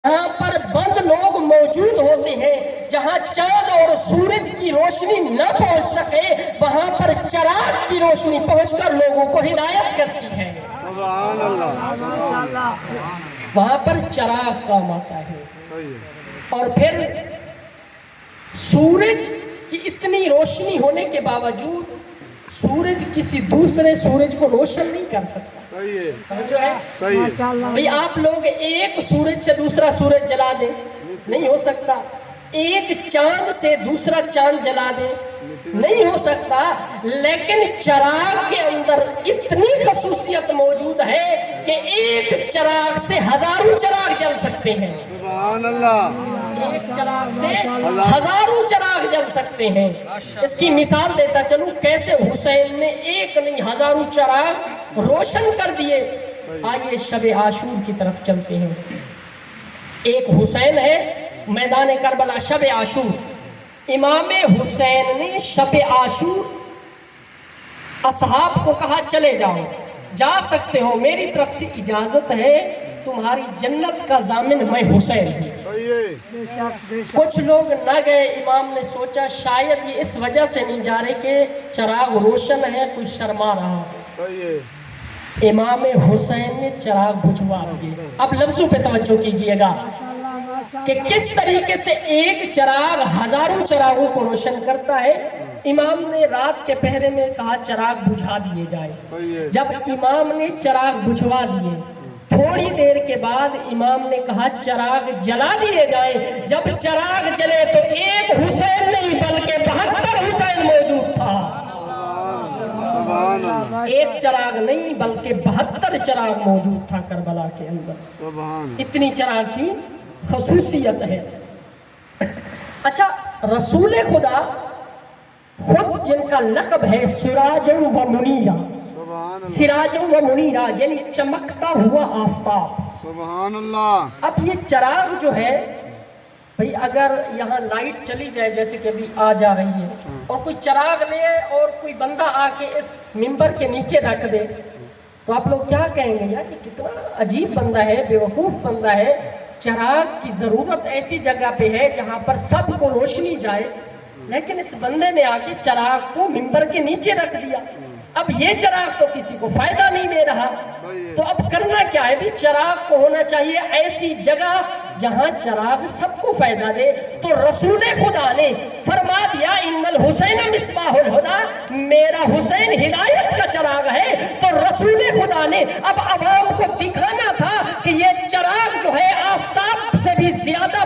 جہاں پر بند لوگ موجود ہوتے ہیں، جہاں چاند اور سورج کی روشنی نہ پہنچ سکے، وہاں پر چراغ کی روشنی پہنچ کر لوگوں کو ہدایت کرتی ہے۔ سبحان اللہ۔ وہاں پر چراغ کام آتا ہے۔ اور پھر سورج کی اتنی روشنی ہونے کے باوجود سورج کسی دوسرے سورج کو روشن نہیں کر سکتا۔ سمجھو ہے؟ بھئی آپ لوگ ایک سورج سے دوسرا سورج جلا دیں، نہیں ہو سکتا۔ ایک چاند سے دوسرا چاند جلا دیں، نہیں ہو سکتا۔ لیکن چراغ کے اندر اتنی خصوصیت موجود ہے کہ ایک چراغ سے ہزاروں چراغ جل سکتے ہیں۔ سبحان اللہ۔ ایک چراغ سے ہزاروں چراغ جل سکتے ہیں۔ اس کی مثال دیتا چلوں کیسے حسین نے ایک نہیں ہزاروں چراغ روشن کر دیے۔ آئیے شب عاشور کی طرف چلتے ہیں۔ ایک حسین ہے، میدان کربلا، شب عاشور۔ امام حسین نے شب عاشور اصحاب کو کہا چلے جاؤ، جا سکتے ہو، میری طرف سے اجازت ہے، تمہاری جنت کا ضامن میں حسین ہوں۔ کچھ لوگ نہ گئے۔ امام نے سوچا شاید یہ اس وجہ سے نہیں جا رہے کہ چراغ روشن ہے، کچھ شرما رہا۔ امام حسین نے چراغ بجھوا دیے۔ اب لفظوں پہ توجہ کیجئے گا کہ کس طریقے سے ایک چراغ ہزاروں چراغوں کو روشن کرتا ہے۔ امام نے رات کے پہرے میں کہا چراغ بجھا دیے جائے۔ جب امام نے چراغ بجھوا دیے، تھوڑی دیر کے بعد امام نے کہا چراغ جلا دیے جائیں۔ جب چراغ جلے تو ایک حسین نہیں بلکہ 72 حسین موجود تھا۔ ایک چراغ نہیں بلکہ 72 چراغ موجود تھا کربلا کے اندر۔ اتنی چراغ کی خصوصیت ہے۔ اچھا، رسول خدا خود جن کا لقب ہے سراج و منیرہ، سراج و منیرہ یعنی چمکتا ہوا آفتاب۔ سبحان اللہ۔ اب یہ چراغ جو ہے بھئی اگر یہاں لائٹ چلی جائے جیسے کہ ابھی آ جا رہی ہے، اور کوئی چراغ لے اور کوئی بندہ آ کے اس ممبر کے نیچے رکھ دے تو آپ لوگ کیا کہیں گے؟ یار یہ کتنا عجیب بندہ ہے، بے وقوف بندہ ہے۔ چراغ کی ضرورت ایسی جگہ پہ ہے جہاں پر سب کو روشنی جائے، لیکن اس بندے نے آ کے چراغ کو ممبر کے نیچے رکھ دیا۔ اب یہ چراغ تو کسی کو فائدہ نہیں دے رہا، تو اب کرنا کیا ہے؟ بھی چراغ کو ہونا چاہیے ایسی جگہ جہاں چراغ سب کو فائدہ دے۔ تو رسول خدا نے فرما دیا ان الحسین مصباح الہدی، میرا حسین ہدایت کا چراغ ہے۔ تو رسول خدا نے اب عوام کو دکھانا تھا کہ یہ چراغ جو ہے آفتاب سے بھی زیادہ